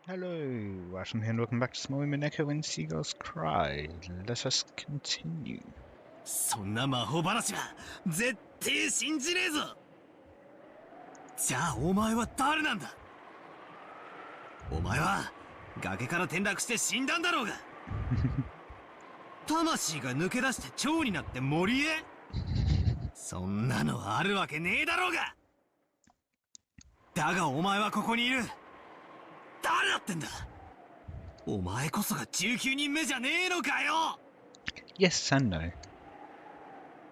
Hello, Watem here, and welcome back to some more Umineko When Seagulls Cry. Let us continue. そんな魔法話は絶対信じねえぞ。じゃあお前は誰なんだ。お前は崖から転落して死んだんだろうが。魂が抜け出して蝶になって森へ。そんなのあるわけねえだろうが。だがお前はここにいる。誰だってんだ。お前こそが19人目じゃねえのかよ。 Yes and no.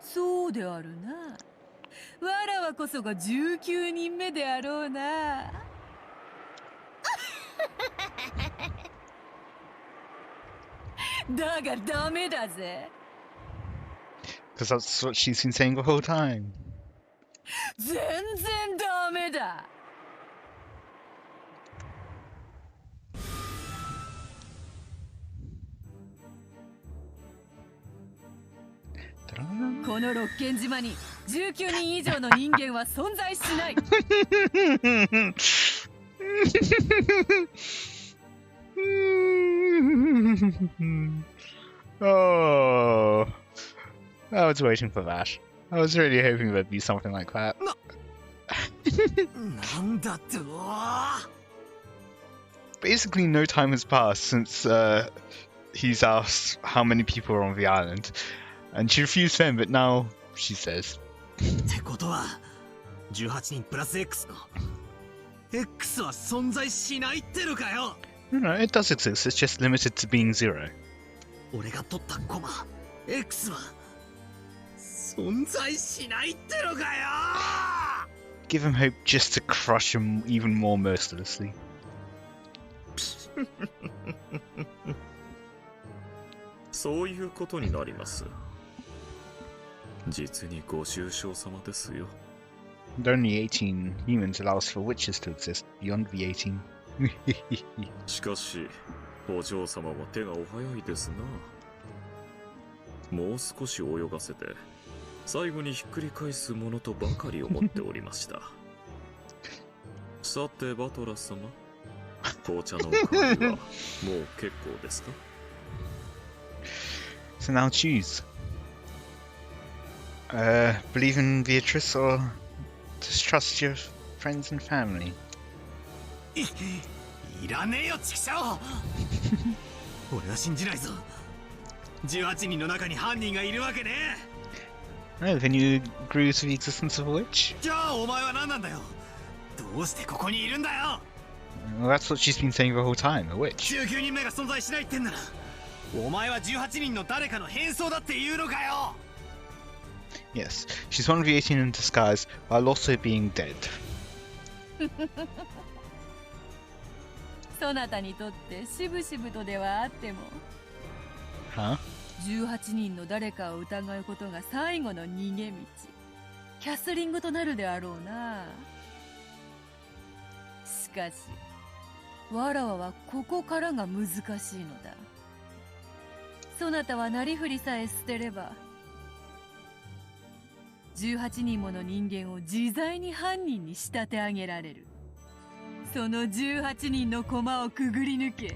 そうであるな。わらわこそが19人目であろうな。だがダメだぜ。Because that's what she's been saying the whole time. 全然ダメだ。この六軒島に19人以上の人間は存在しない。Oh, I was waiting for that. I was really hoping there'd be something like that. なんだと。 Basically, no time has passed since he's asked how many people are on the island, and she refused them, but now she says. ってことは18人プラス X の X は存在しないってのかよ。 No, it does exist, it's just limited to being 0. 俺が取ったコマ X は存在しないってのかよ。 Give him hope just to crush him even more mercilessly. そういうことになります。実にご愁傷様ですよ。 And only 18 humans allows for witches to exist beyond the 18. しかし、お嬢様は手がお早いですな。もう少し泳がせて、最後にひっくり返すものとばかり思っておりました。さて、バトラス様、紅茶のおかわりはもう結構ですか？ So now choose. Believe in Beatrice or distrust your friends and family. いらねえよチキショウ。俺は信じないぞ。18人の中に犯人がいるわけねえ。 No, then you agree with the existence of a witch? じゃあお前は何なんだよ。どうしてここにいるんだよ。 Well, that's what she's been saying the whole time, a witch. 19人目が存在しないってんなら、お前は18人の誰かの変装だって言うのかよ。 Yes, she's one of the 18 in disguise, while also being dead. そなたにとってしぶしぶとではあっても Huh? 18人の誰かを疑うことが最後の逃げ道、キャスリングとなるであろうな。しかしわらわはここからが難しいのだ。そなたはなりふりさえ捨てれば18人もの人間を自在に犯人に仕立て上げられる。その18人の駒をくぐり抜け、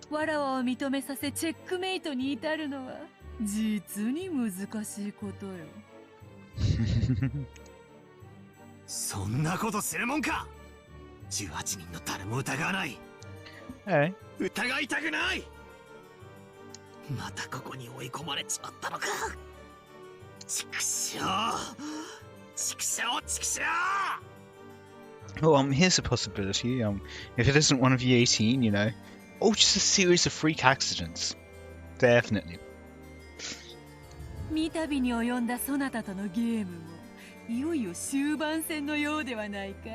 わらわを認めさせチェックメイトに至るのは実に難しいことよ。そんなことするもんか。18人の誰も疑わない。 Hey. 疑いたくない。またここに追い込まれちまったのか。畜生畜生畜生。 Well, here's a possibility. If it isn't one of the 18, you know. Oh, just a series of freak accidents. Definitely. 三度に及んだそなたとのゲームもいよいよ終盤戦のようではないか。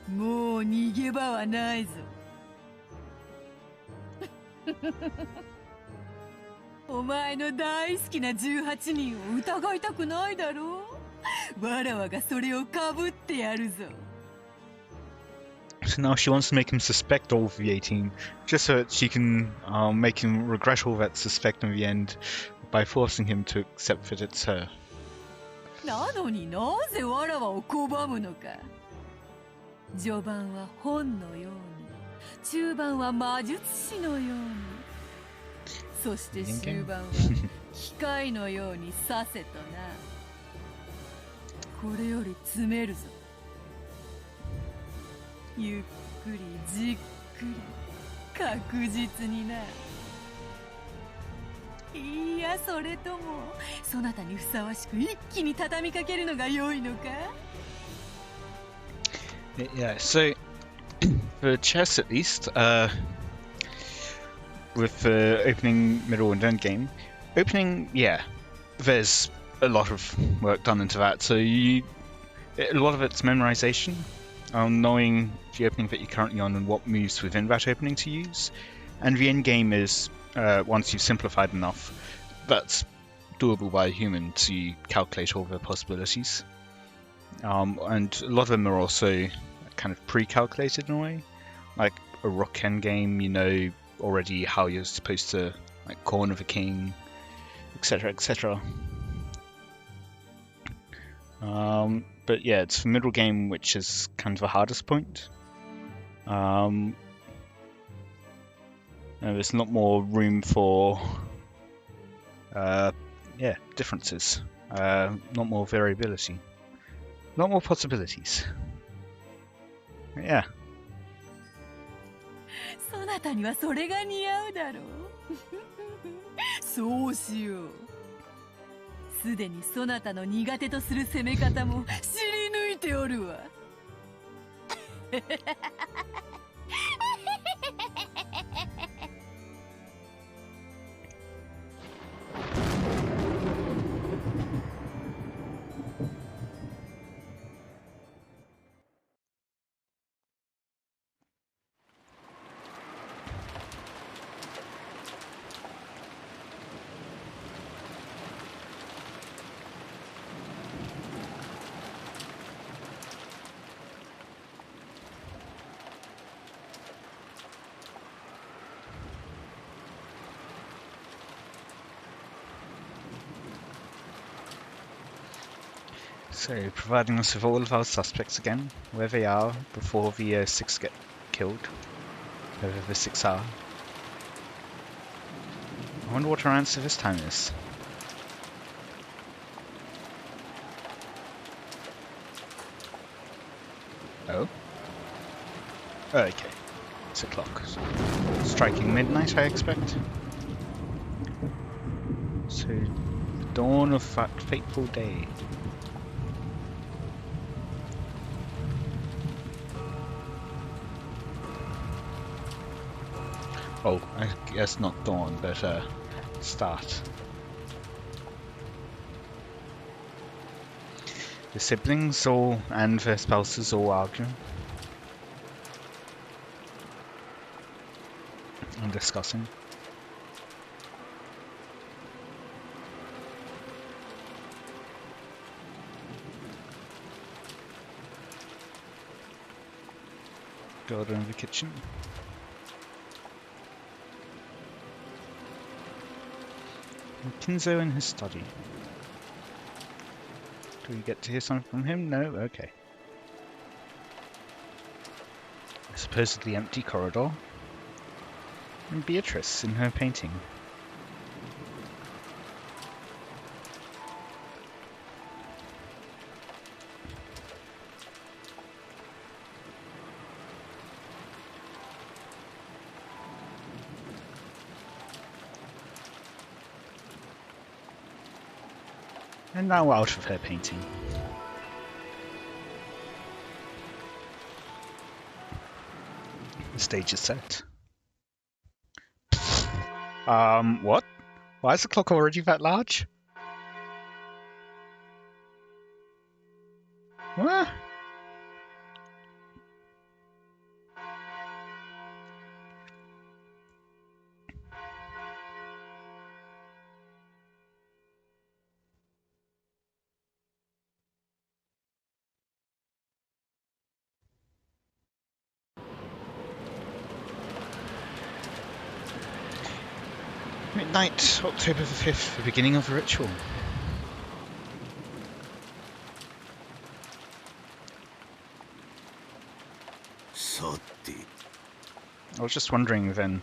もう逃げ場はないぞ。お前の大好きな18人を疑いたくないだろう。わらわがそれをかぶってやるぞ。 So now she wants to make him suspect all of the 18, just so that she can make him regret all that suspect in the end by forcing him to accept that it's her. なのになぜわらわを拒むのか。序盤は本のように、中盤は魔術師のように、そして終盤は機械のようにさせとな。これより詰めるぞ。ゆっくりじっくり確実にな。いや、それともそなたにふさわしく一気に畳みかけるのが良いのか？ Yeah, so for chess at least, with the opening, middle, and end game, opening, yeah, there's a lot of work done into that. So a lot of it's memorization, knowing the opening that you're currently on and what moves within that opening to use, and the end game is once you've simplified enough, that's doable by a human to calculate all the possibilities. And a lot of them are also kind of pre-calculated in a way. Like a rook endgame, you know already how you're supposed to like corner the king, etc., etc. But yeah, it's the middle game which is kind of the hardest point. And there's a lot more room for differences, not more variability, not more possibilities. Yeah. そなたにはそれが似合うだろう。そうしよう。すでにそなたの苦手とする攻め方も知り抜いておるわ。So, providing us with all of our suspects again, where they are before the 6 get killed, whoever the 6 are. I wonder what our answer this time is. Oh? Okay. It's a clock. Striking midnight, I expect. So, the dawn of that fateful day. Oh, I guess not dawn, but start. The siblings and their spouses all argue and discussing. Go in the kitchen. Kinzo in his study. Do we get to hear something from him? No? Okay. A supposedly empty corridor. And Beatrice in her painting. And now out of her painting. The stage is set. What? Why is the clock already that large? What? Midnight, October the 5th, the beginning of the ritual. さて I was just wondering then,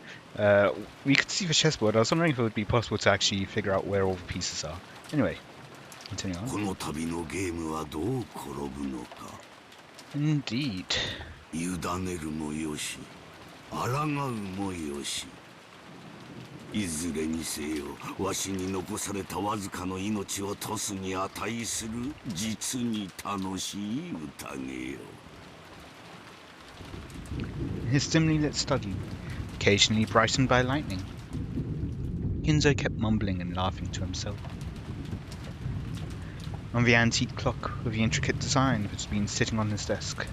we could see the chessboard. I was wondering if it would be possible to actually figure out where all the pieces are. Anyway, continue こ on. の旅のゲームはどう転ぶのか Indeed. 委ねるもよし抗うもよしいずれにせよわしに残されたわずかの命をトスに値する実に楽しい宴よ His dimly lit study, occasionally brightened by lightning. Ginzo kept mumbling and laughing to himself. On the antique clock with the intricate design that had been sitting on his desk,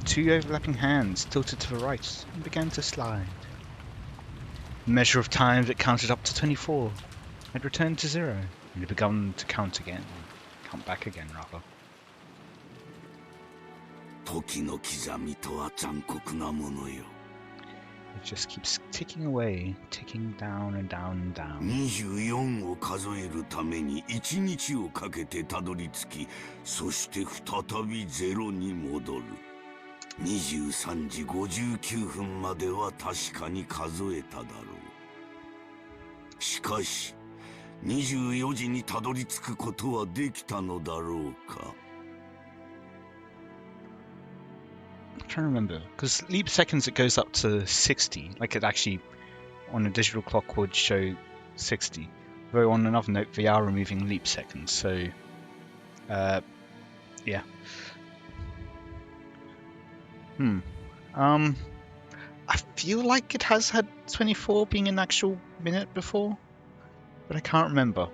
two overlapping hands tilted to the right and began to slide. The measure of time that counted up to 24 had returned to 0 and had begun to count back again rather. 時の刻みとは残酷なものよ It just keeps ticking away, ticking down and down and down. 24を数えるために1日をかけてたどり着きそして再び0に戻る23時59分までは確かに数えただろうしかし24時にたどり着くことはできたのだろうか I'm trying to remember, because leap seconds it goes up to 60, like it actually on a digital clock would show 60. Though on another note, they are removing leap seconds, so yeah. I feel like it has had 24 being an actual minute before, but I can't remember.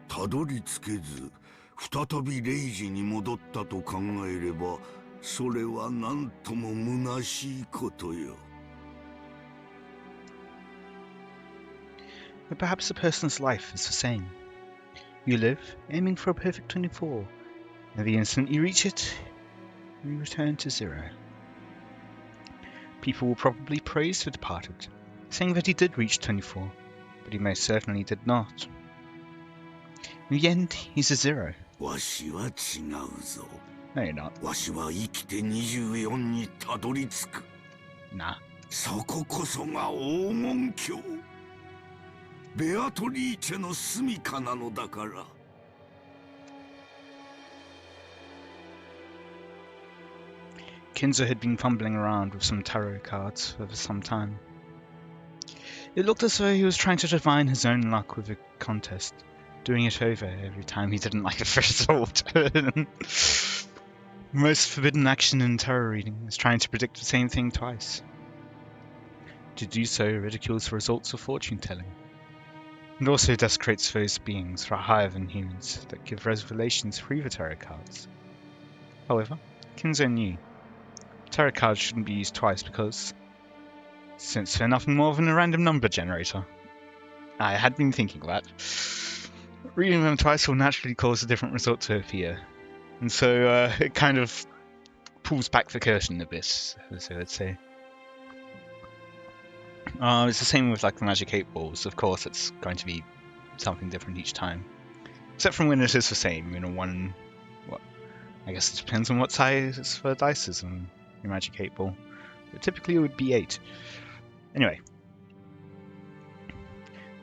たどり着けず再び0時に戻ったと考えればそれは何とも虚しいことよ But perhaps a person's life is the same. You live, aiming for a perfect 24, and the instant you reach it, you return to 0. People will probably praise the departed, saying that he did reach 24, but he most certainly did not. In the end, he's a 0. わしは違うぞ No, you're not. わしは生きて24にたどり着く Nah. そここそが黄金鏡ベアトリーチェの住処なのだから Kinzo had been fumbling around with some tarot cards for some time. It looked as though he was trying to divine his own luck with the contest, doing it over every time he didn't like the result. The most forbidden action in tarot reading is trying to predict the same thing twice. To do so ridicules the results of fortune telling, and also desecrates those beings far higher than humans that give revelations through the tarot cards. However, Kinzo knew tarot cards shouldn't be used twice because, since they're nothing more than a random number generator, I had been thinking that, reading them twice will naturally cause a different result to appear, and so it kind of pulls back the curtain a bit, as I would say. It's the same with like the Magic 8 balls. Of course, it's going to be something different each time, except from when it is the same. You know, I guess it depends on what size the dice is in your Magic 8 ball, but typically it would be 8. Anyway.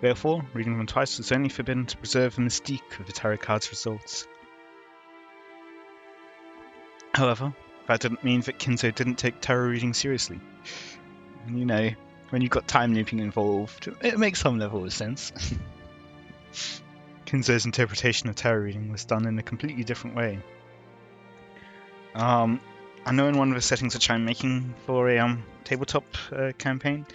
Therefore, reading them twice was only forbidden to preserve the mystique of the tarot card's results. However, that didn't mean that Kinzo didn't take tarot reading seriously. And you know, when you've got time looping involved, it makes some level of sense. Kinzo's interpretation of tarot reading was done in a completely different way. I know in one of the settings which I'm making for a tabletop campaign,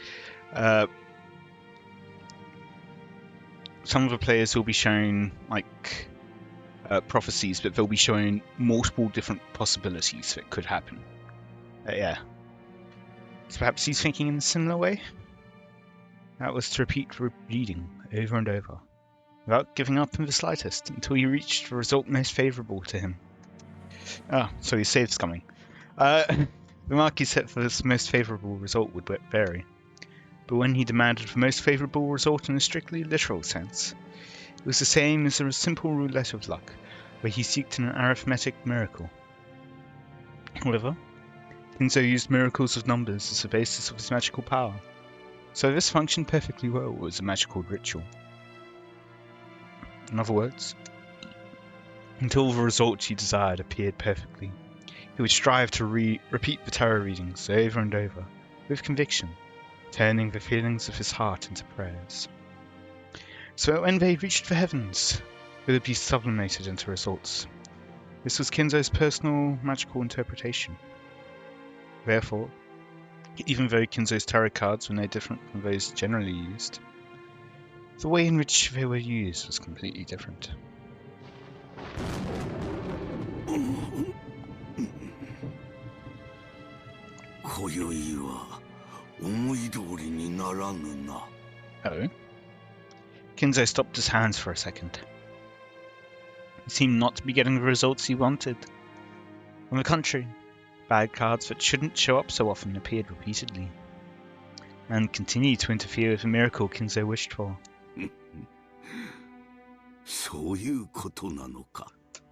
some of the players will be shown like prophecies, but they'll be shown multiple different possibilities that could happen. Yeah. So perhaps he's thinking in a similar way? That was to repeat reading over and over, without giving up in the slightest, until he reached the result most favourable to him. Ah, so his save's coming. The mark he set for this most favourable result would vary, but when he demanded the most favourable result in a strictly literal sense, it was the same as a simple roulette of luck, where he seeked an arithmetic miracle. However, Kinzo used miracles of numbers as the basis of his magical power, so this functioned perfectly well as a magical ritual. In other words, until the result he desired appeared perfectly, he would strive to repeat the tarot readings over and over, with conviction, turning the feelings of his heart into prayers. So when they reached the heavens, they would be sublimated into results. This was Kinzo's personal magical interpretation. Therefore, even though Kinzo's tarot cards were no different from those generally used, the way in which they were used was completely different. Oh? Kinzo stopped his hands for a second. He seemed not to be getting the results he wanted. On the contrary, bad cards that shouldn't show up so often appeared repeatedly, and continued to interfere with the miracle Kinzo wished for.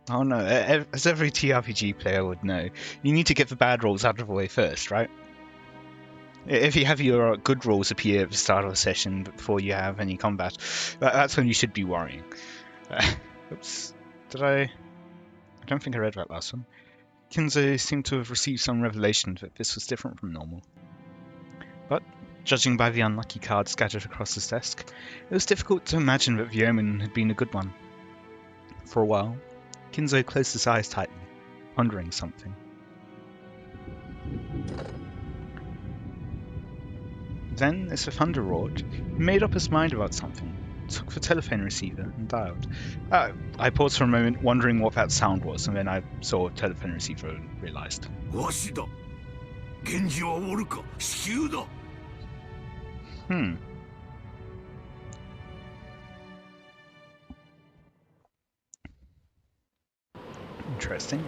Oh no, as every TRPG player would know, you need to get the bad rolls out of the way first, right? If you have your good rolls appear at the start of a session before you have any combat, that's when you should be worrying. Oops, I don't think I read that last one. Kinzo seemed to have received some revelation that this was different from normal. But, judging by the unlucky cards scattered across his desk, it was difficult to imagine that the omen had been a good one. For a while, Kinzo closed his eyes tightly, pondering something. Then, as the thunder roared, he made up his mind about something, took the telephone receiver and dialed. I paused for a moment, wondering what that sound was, and then I saw a telephone receiver and realized. Interesting.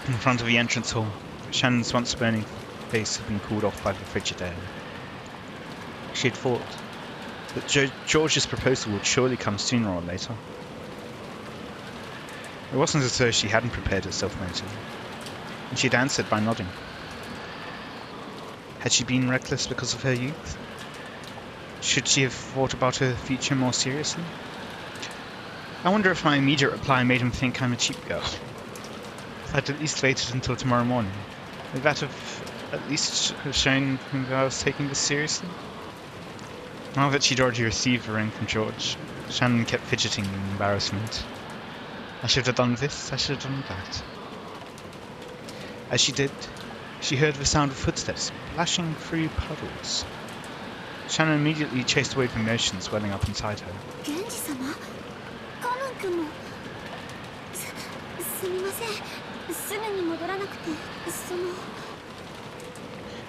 In front of the entrance hall, Shannon's once burning face had been cooled off by the frigid air. She had thought that George's proposal would surely come sooner or later. It wasn't as though she hadn't prepared herself mentally, and she had answered by nodding. Had she been reckless because of her youth? Should she have thought about her future more seriously? I wonder if my immediate reply made him think I'm a cheap girl. If I'd at least waited until tomorrow morning, would that have at least shown him that I was taking this seriously? Now that she'd already received the ring from George, Shannon kept fidgeting in embarrassment. I should have done this, I should have done that. As she did, she heard the sound of footsteps splashing through puddles. Shannon immediately chased away the emotions welling up inside her.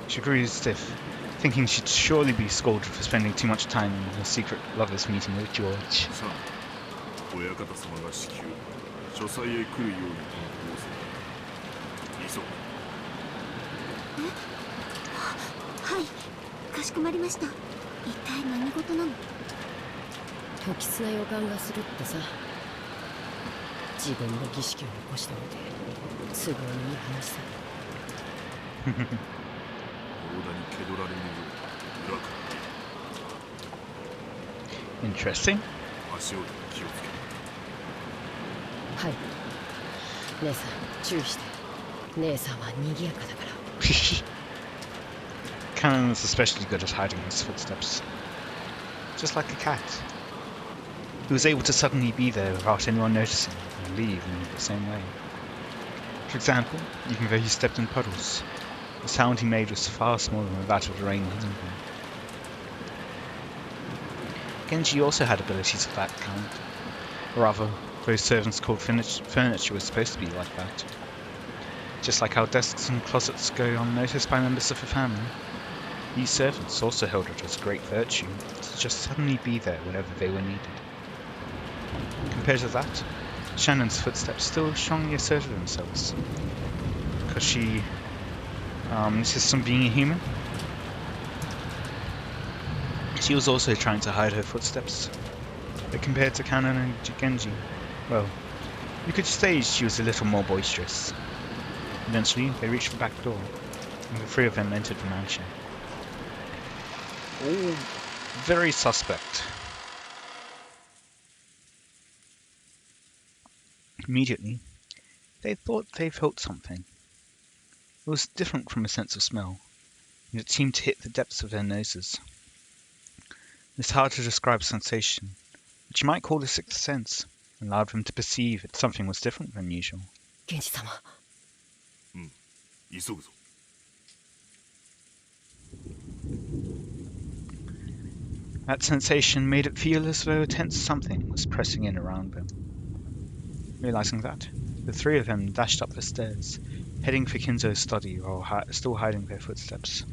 She grew stiff, thinking she'd surely be scolded for spending too much time in her secret lovers' meeting with George. Interesting. Cannon is especially good at hiding his footsteps. Just like a cat. He was able to suddenly be there without anyone noticing and leave in the same way. For example, even though he stepped in puddles, the sound he made was far smaller than that of the rain hitting him. Genji also had abilities of that kind. Or rather, those servants called furniture was supposed to be like that. Just like how desks and closets go unnoticed by members of the family, these servants also held it as a great virtue to just suddenly be there whenever they were needed. Compared to that, Shannon's footsteps still strongly asserted themselves. Because she insists on being a human. She was also trying to hide her footsteps. But compared to Kanon and Genji, well, you could say she was a little more boisterous. Eventually, they reached the back door, and the three of them entered the mansion. All very suspect. Immediately, they thought they felt something. It was different from a sense of smell, and it seemed to hit the depths of their noses. This hard to describe sensation, which you might call a sixth sense, allowed them to perceive that something was different than usual. 源氏様。急ぐぞ。 That sensation made it feel as though a tense something was pressing in around them. Realizing that, the three of them dashed up the stairs, heading for Kinzo's study while still hiding their footsteps.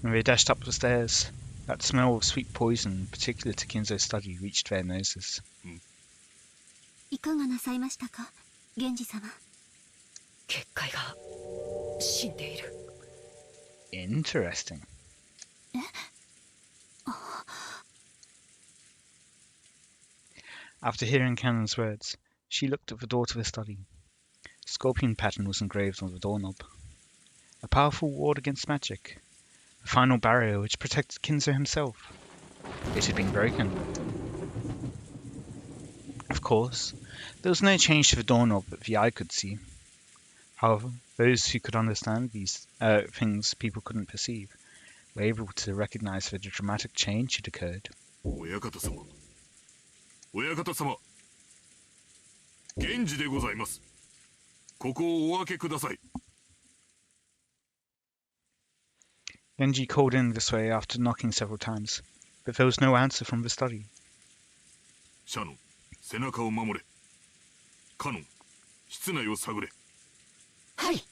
When they dashed up the stairs, that smell of sweet poison particular to Kinzo's study reached their noses. いかがなさいましたか、源氏様。結界が死んでいる。 Interesting. After hearing Kanon's words, she looked at the door to the study. A scorpion pattern was engraved on the doorknob. A powerful ward against magic. The final barrier which protected Kinzo himself. It had been broken. Of course, there was no change to the doorknob that the eye could see. However, those who could understand these things people couldn't perceive were able to recognize that a dramatic change had occurred. 親方様。親方様。源氏でございます。ここをお開けください。 Genji called in this way after knocking several times, but there was no answer from the study. シャノン、背中を守れ。カノン、室内を探れ。 はい。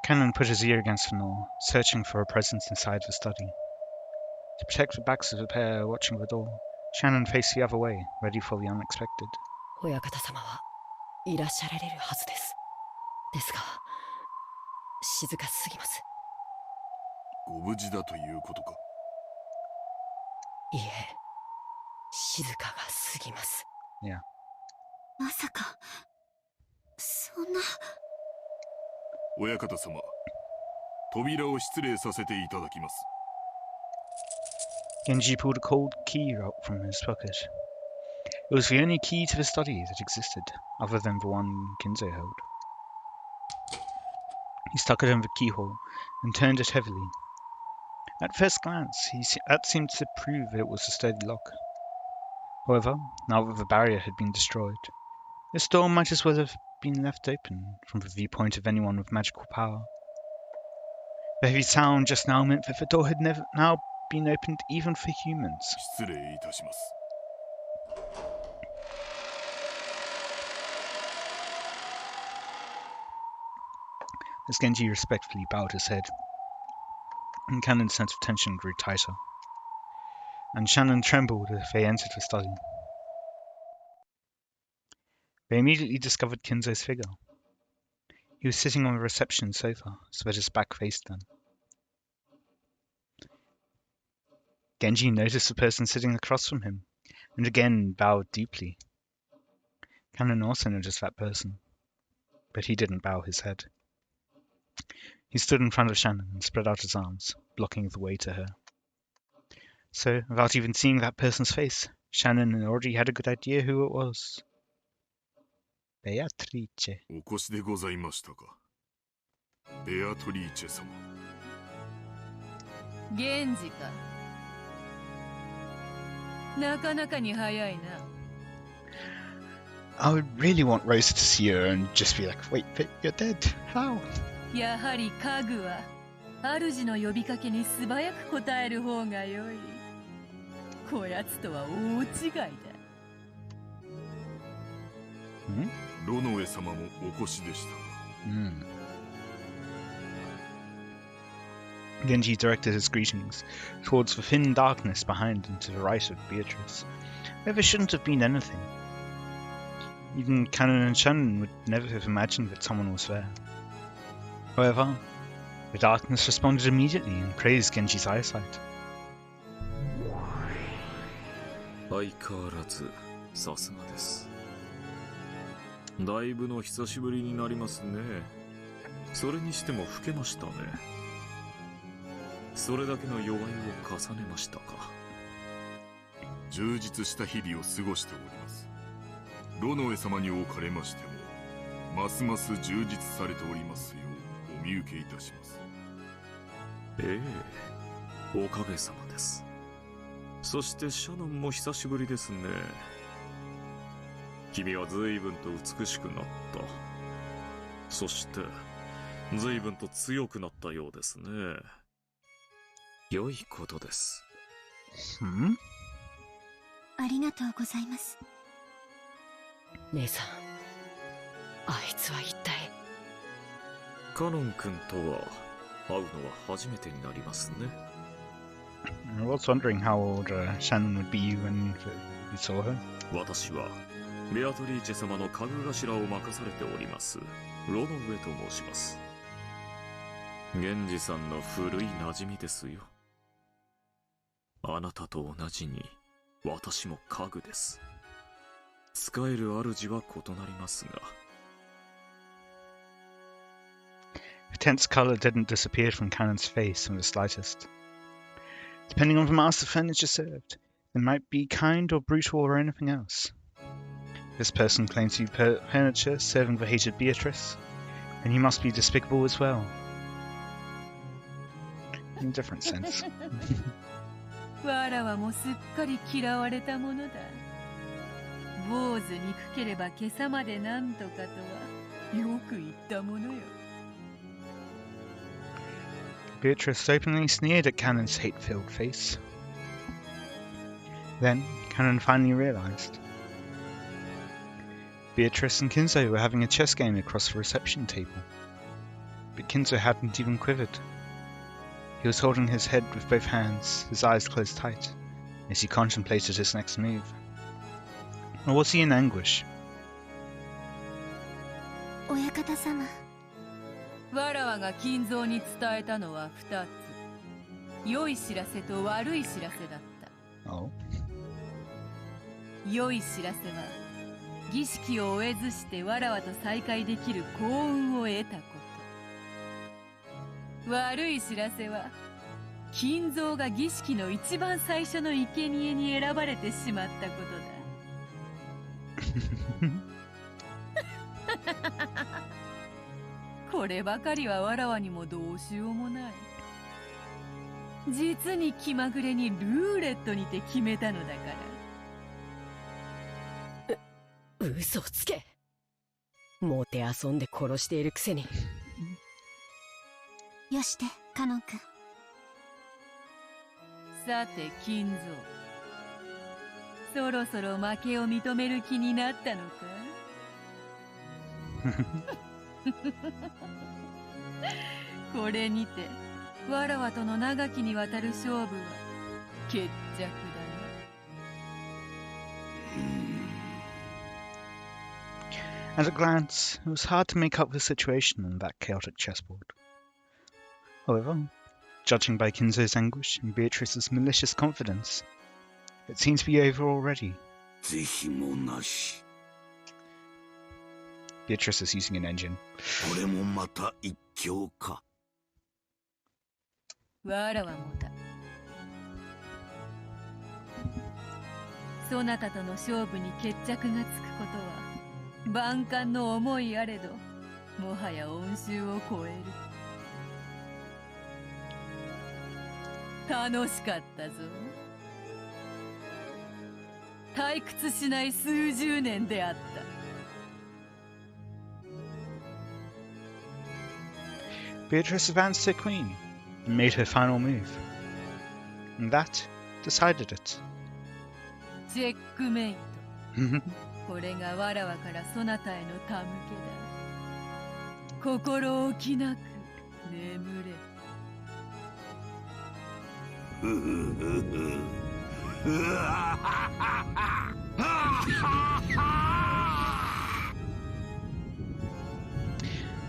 Kanon put his ear against the door, searching for a presence inside the study. To protect the backs of the pair watching the door, Shannon faced the other way, ready for the unexpected. 親方様はいらっしゃられるはずです。ですが、静かすぎます。ご無事だということか。いえ、静かがすぎます。Yeah. まさか、そんな。親方様、扉を失礼させていただきます。 Genji pulled a cold key out from his pocket. It was the only key to the study that existed, other than the one Kinzo held. He stuck it in the keyhole and turned it heavily. At first glance, that seemed to prove that it was a sturdy lock. However, now that the barrier had been destroyed, this door might as well have been left open from the viewpoint of anyone with magical power. The heavy sound just now meant that the door had never now been opened even for humans. 失礼いたします。 As Genji respectfully bowed his head, and Kanon's sense of tension grew tighter, and Shannon trembled as they entered the study. They immediately discovered Kinzo's figure. He was sitting on the reception sofa, so that his back faced them. Genji noticed the person sitting across from him, and again bowed deeply. Kanon also noticed that person, but he didn't bow his head. He stood in front of Shannon and spread out his arms, blocking the way to her. So, without even seeing that person's face, Shannon already had a good idea who it was. Beatrice. お越しでございましたか。ベアトリーチェ様。源氏か。なかなかに早いな。I would really want Rosa to see her and just be like, wait, but you're dead. How? やはり家具は主の呼びかけに素早く答える方が良い。こやつとは大違いだ。ロノエ様もお越しでしたか。Genji directed his greetings towards the thin darkness behind and to the right of Beatrice, where there shouldn't have been anything. Even Kanon and Shannon would never have imagined that someone was there. However, the darkness responded immediately and praised Genji's eyesight. 相変わらずさすがです。だいぶの久しぶりになりますね。それにしても老けましたね。それだけの弱いを重ねましたか。充実した日々を過ごしております。ロノエ様におかれましてもますます充実されておりますようお見受けいたします。ええ、おかげさまです。そしてシャノンも久しぶりですね。君は随分と美しくなった。そして随分と強くなったようですね。良いことです。ありがとうございます。姉さん、あいつは一体。カノン君とは会うのは初めてになりますね。I was wondering how old Shannon would be when you saw her. 私はベアトリーチェ様の家具頭を任されておりますロノウェと申します。源氏さんの古い馴染みですよ。あなたと同じに私も家具です。使える主は異なりますが。The tense color didn't disappear from Cannon's face in the slightest. Depending on the mass of furniture served, it might be kind or brutal or anything else. This person claimed to be furniture serving the hated Beatrice, and he must be despicable as well. In a different sense. わらわもすっかり嫌われたものだ。坊主憎ければ今朝までなんとかとはよく言ったものよ。Beatrice openly sneered at Cannon's hate-filled face. Then, Cannon finally realized. Beatrice and Kinzo were having a chess game across the reception table. But Kinzo hadn't even quivered. He was holding his head with both hands, his eyes closed tight, as he contemplated his next move. Or was he in anguish? 親方様。わらわが金蔵に伝えたのは2つ。良い知らせと悪い知らせだった。Oh. 良い知らせは、儀式を終えずしてわらわと再会できる幸運を得たこと。悪い知らせは、金蔵が儀式の一番最初の生贄に選ばれてしまったことだ。こればかりはわらわにもどうしようもない。実に気まぐれにルーレットにて決めたのだから。嘘をつけ。もてあそんで殺しているくせに。よしてカノン君。さて金蔵、そろそろ負けを認める気になったのか？これにてわらわとの長きにわたる勝負は決着だな。At a glance, it was hard to make up the situation on that chaotic chessboard. However, judging by Kinzo's anguish and Beatrice's malicious confidence, it seemed to be over already. 是非もなし。 Beatrice is using an engine. これもまた一興か。わらわもだ。そなたとの勝負に決着がつくことは万感の思いあれど、もはや恩衆を超える。楽しかったぞ。退屈しない数十年であった。Beatrice advanced to queen and made her final move. And that decided it. チェックメイト。これがわらわからそなたへの手向けだ。心置きなく眠れ。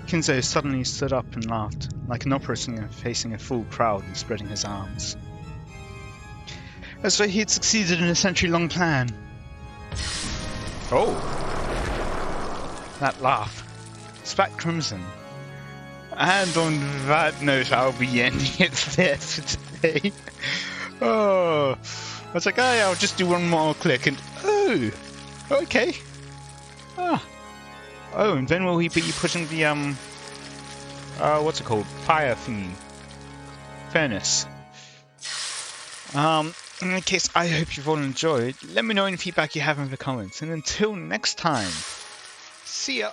Kinzo suddenly stood up and laughed, like an opera singer facing a full crowd and spreading his arms. As though he had succeeded in a century-long plan. Oh! That laugh. Spat crimson. And on that note, I'll be ending it there for today. Oh! I was like, oh yeah, I'll just do one more click and... Oh! Okay. Ah. Oh, and then will he be putting the, what's it called? Fire thingy. Furnace. In any case, I hope you've all enjoyed. Let me know any feedback you have in the comments. And until next time, see ya!